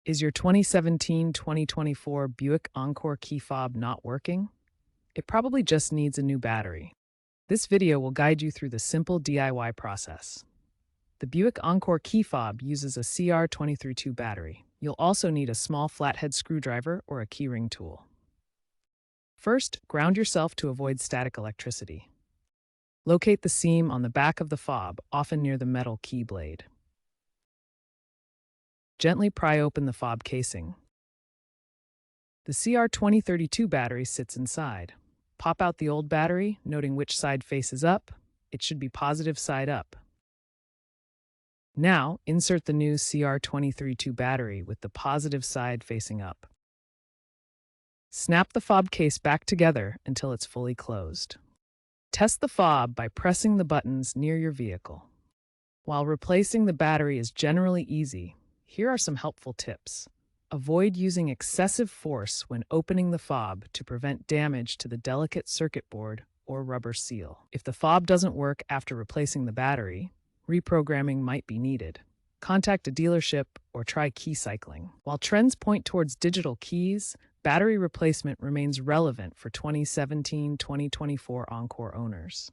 Is your 2017-2024 Buick Encore key fob not working? It probably just needs a new battery. This video will guide you through the simple DIY process. The Buick Encore key fob uses a CR232 battery. You'll also need a small flathead screwdriver or a keyring tool. First, ground yourself to avoid static electricity. Locate the seam on the back of the fob, often near the metal key blade. Gently pry open the fob casing. The CR2032 battery sits inside. Pop out the old battery, noting which side faces up. It should be positive side up. Now, insert the new CR2032 battery with the positive side facing up. Snap the fob case back together until it's fully closed. Test the fob by pressing the buttons near your vehicle. While replacing the battery is generally easy, here are some helpful tips. Avoid using excessive force when opening the fob to prevent damage to the delicate circuit board or rubber seal. If the fob doesn't work after replacing the battery, reprogramming might be needed. Contact a dealership or try key cycling. While trends point towards digital keys, battery replacement remains relevant for 2017-2024 Encore owners.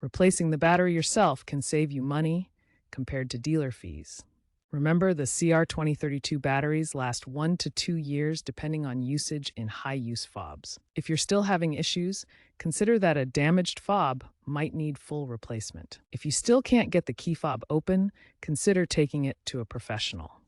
Replacing the battery yourself can save you money compared to dealer fees. Remember, the CR2032 batteries last 1 to 2 years depending on usage in high-use fobs. If you're still having issues, consider that a damaged fob might need full replacement. If you still can't get the key fob open, consider taking it to a professional.